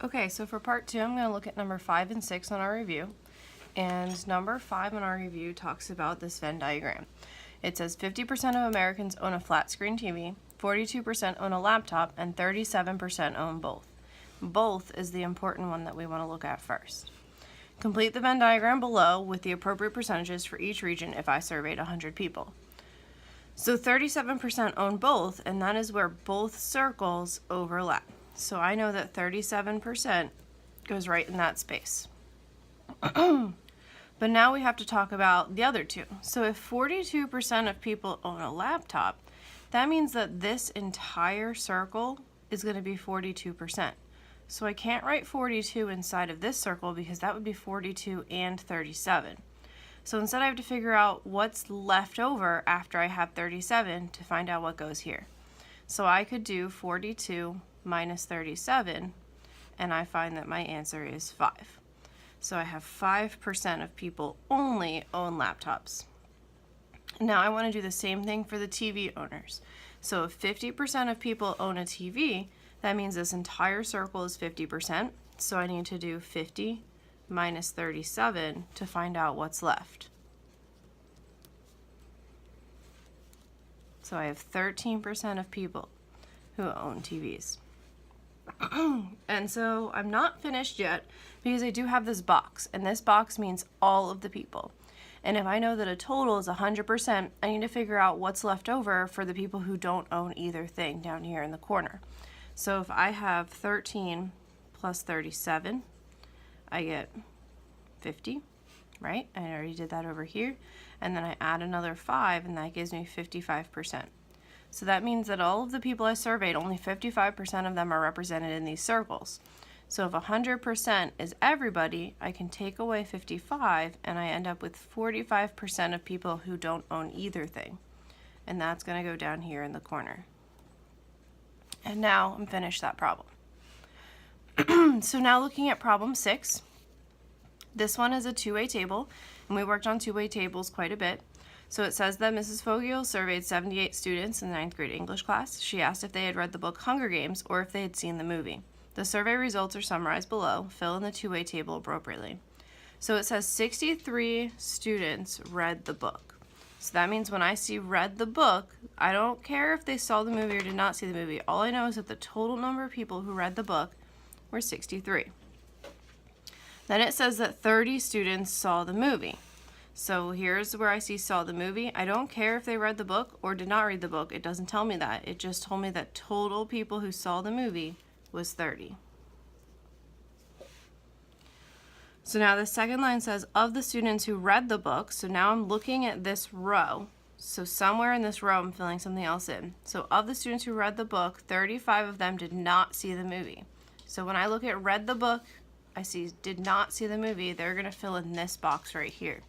Okay, so for part 2, I'm going to look at number 5 and 6 on our review. And number 5 on our review talks about this Venn diagram. It says 50% of Americans own a flat screen TV, 42% own a laptop, and 37% own both. Both is the important one that we want to look at first. Complete the Venn diagram below with the appropriate percentages for each region if I surveyed 100 people. So 37% own both, and that is where both circles overlap. So I know that 37% goes right in that space. But now we have to talk about the other two. So if 42% of people own a laptop, that means that this entire circle is going to be 42%. So I can't write 42 inside of this circle because that would be 42 and 37. So instead I have to figure out what's left over after I have 37 to find out what goes here. So I could do 42 minus 37, and I find that my answer is 5. So I have 5% of people only own laptops. Now I want to do the same thing for the TV owners. So if 50% of people own a TV, that means this entire circle is 50%. So I need to do 50 minus 37 to find out what's left. So I have 13% of people who own TVs. And so I'm not finished yet because I do have this box, and this box means all of the people. And if I know that a total is 100%, I need to figure out what's left over for the people who don't own either thing down here in the corner. So if I have 13 plus 37, I get 50, right? I already did that over here. And then I add another 5, and that gives me 55%. So that means that all of the people I surveyed, only 55% of them are represented in these circles. So if 100% is everybody, I can take away 55, and I end up with 45% of people who don't own either thing. And that's going to go down here in the corner. And now I'm finished that problem. So now looking at problem 6. This one is a two-way table, and we worked on two-way tables quite a bit. So it says that Mrs. Fogiel surveyed 78 students in the 9th grade English class. She asked if they had read the book Hunger Games or if they had seen the movie. The survey results are summarized below. Fill in the two-way table appropriately. So it says 63 students read the book. So that means when I see read the book, I don't care if they saw the movie or did not see the movie. All I know is that the total number of people who read the book were 63. Then it says that 30 students saw the movie. So here's where I see saw the movie. I don't care if they read the book or did not read the book. It doesn't tell me that. It just told me that total people who saw the movie was 30. So now the second line says of the students who read the book. So now I'm looking at this row. So somewhere in this row I'm filling something else in. So of the students who read the book, 35 of them did not see the movie. So when I look at read the book, I see did not see the movie. They're going to fill in this box right here.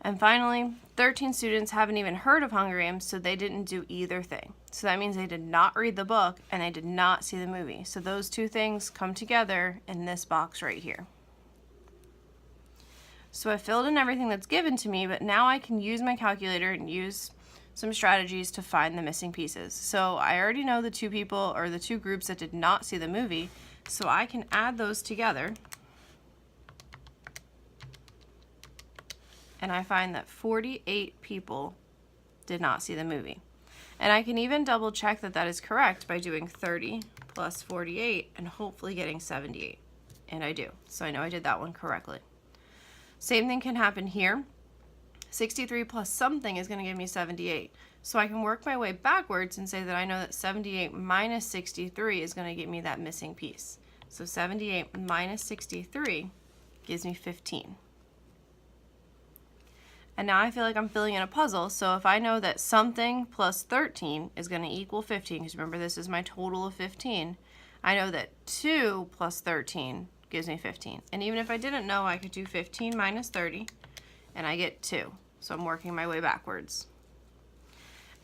And finally, 13 students haven't even heard of Hunger Games, so they didn't do either thing. So that means they did not read the book and they did not see the movie. So those two things come together in this box right here. So I filled in everything that's given to me, but now I can use my calculator and use some strategies to find the missing pieces. So I already know the two people or the two groups that did not see the movie, so I can add those together. And I find that 48 people did not see the movie. And I can even double check that that is correct by doing 30 plus 48 and hopefully getting 78. And I do. So I know I did that one correctly. Same thing can happen here. 63 plus something is going to give me 78. So I can work my way backwards and say that I know that 78 minus 63 is going to get me that missing piece. So 78 minus 63 gives me 15. And now I feel like I'm filling in a puzzle, so if I know that something plus 13 is going to equal 15, because remember this is my total of 15, I know that 2 plus 13 gives me 15. And even if I didn't know, I could do 15 minus 30, and I get 2. So I'm working my way backwards.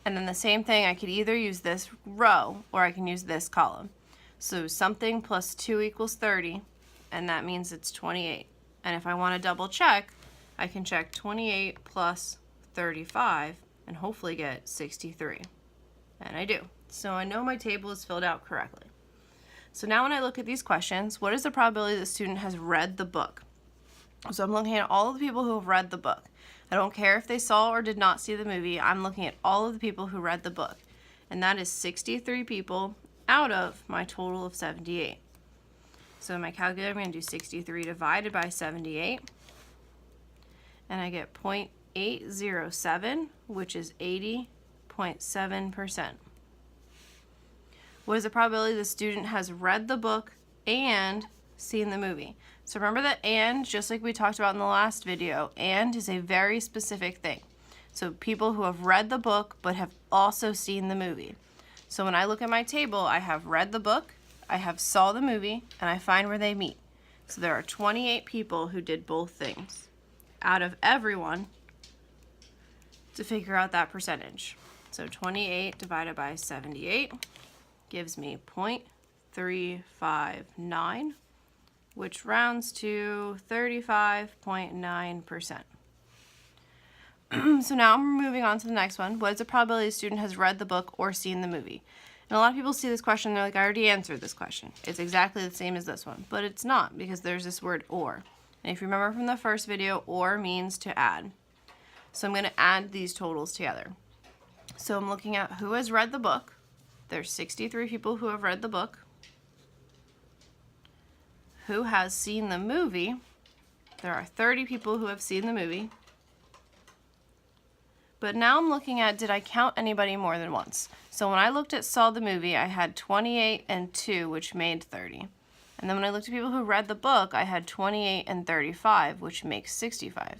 And then the same thing, I could either use this row, or I can use this column. So something plus 2 equals 30, and that means it's 28. And if I want to double check, I can check 28 plus 35 and hopefully get 63. And I do. So I know my table is filled out correctly. So now when I look at these questions, what is the probability the student has read the book? So I'm looking at all of the people who have read the book. I don't care if they saw or did not see the movie. I'm looking at all of the people who read the book. And that is 63 people out of my total of 78. So in my calculator, I'm going to do 63 divided by 78. And I get 0.807, which is 80.7%. What is the probability the student has read the book and seen the movie? So remember that and, just like we talked about in the last video, and is a very specific thing. So people who have read the book but have also seen the movie. So when I look at my table, I have read the book, I have saw the movie, and I find where they meet. So there are 28 people who did both things out of everyone to figure out that percentage. So 28 divided by 78 gives me 0.359, which rounds to 35.9%. So now I'm moving on to the next one. What is the probability a student has read the book or seen the movie? And a lot of people see this question and they're like, I already answered this question. It's exactly the same as this one, but it's not, because there's this word or. And if you remember from the first video, or means to add. So I'm going to add these totals together. So I'm looking at who has read the book. There's 63 people who have read the book. Who has seen the movie? There are 30 people who have seen the movie. But now I'm looking at, did I count anybody more than once? So when I looked at saw the movie, I had 28 and 2, which made 30. And then when I looked at people who read the book, I had 28 and 35, which makes 65.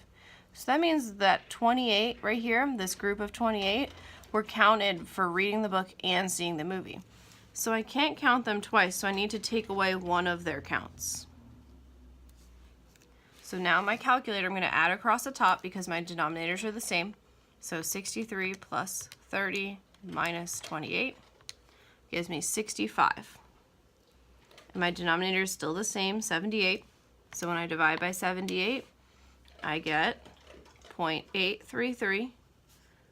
So that means that 28 right here, this group of 28, were counted for reading the book and seeing the movie. So I can't count them twice, so I need to take away one of their counts. So now my calculator, I'm going to add across the top because my denominators are the same. So 63 plus 30 minus 28 gives me 65. And my denominator is still the same, 78. So when I divide by 78, I get 0.833,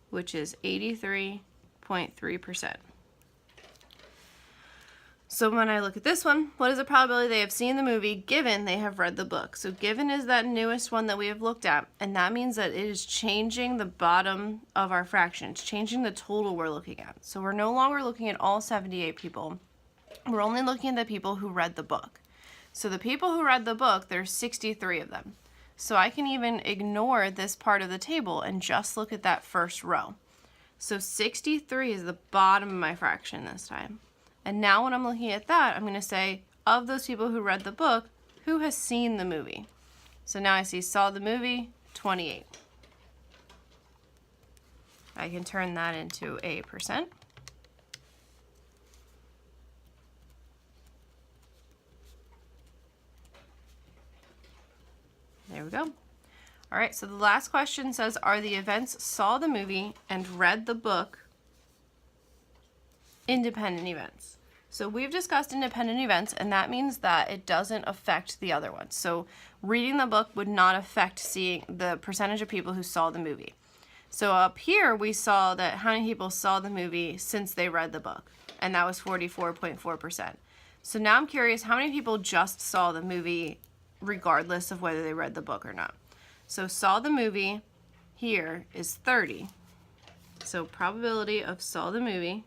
which is 83.3%. So when I look at this one, what is the probability they have seen the movie given they have read the book? So given is that newest one that we have looked at, and that means that it is changing the bottom of our fraction. It's changing the total we're looking at. So we're no longer looking at all 78 people. We're only looking at the people who read the book. So the people who read the book, there's 63 of them. So I can even ignore this part of the table and just look at that first row. So 63 is the bottom of my fraction this time. And now when I'm looking at that, I'm going to say, of those people who read the book, who has seen the movie? So now I see saw the movie, 28. I can turn that into a percent. There we go. All right, so the last question says, are the events saw the movie and read the book independent events? So we've discussed independent events, and that means that it doesn't affect the other ones. So reading the book would not affect seeing the percentage of people who saw the movie. So up here, we saw that how many people saw the movie since they read the book, and that was 44.4%. So now I'm curious, how many people just saw the movie regardless of whether they read the book or not? So saw the movie here is 30. So probability of saw the movie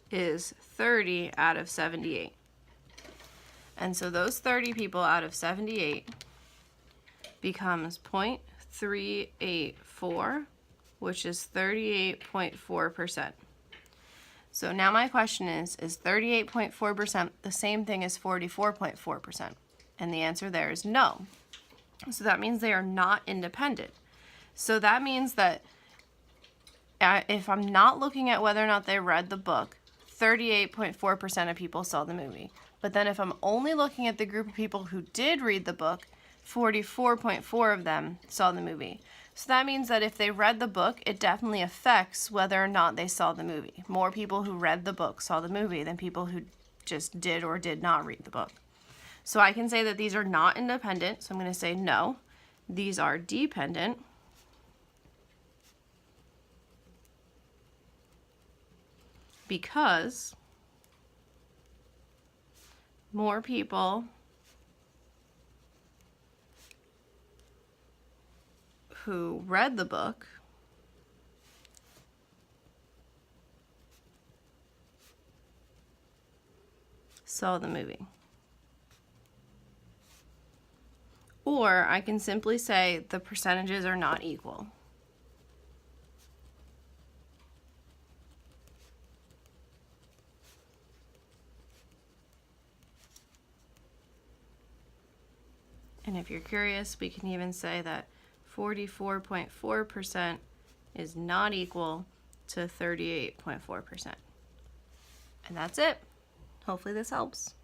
is 30 out of 78. And so those 30 people out of 78 becomes 0.384, which is 38.4%. So now my question is 38.4% the same thing as 44.4%? And the answer there is no. So that means they are not independent. So that means that if I'm not looking at whether or not they read the book, 38.4% of people saw the movie. But then if I'm only looking at the group of people who did read the book, 44.4% of them saw the movie. So that means that if they read the book, it definitely affects whether or not they saw the movie. More people who read the book saw the movie than people who just did or did not read the book. So I can say that these are not independent, so I'm going to say no. These are dependent. because more people who read the book saw the movie. Or I can simply say the percentages are not equal. And if you're curious, we can even say that 44.4% is not equal to 38.4%. And that's it. Hopefully this helps.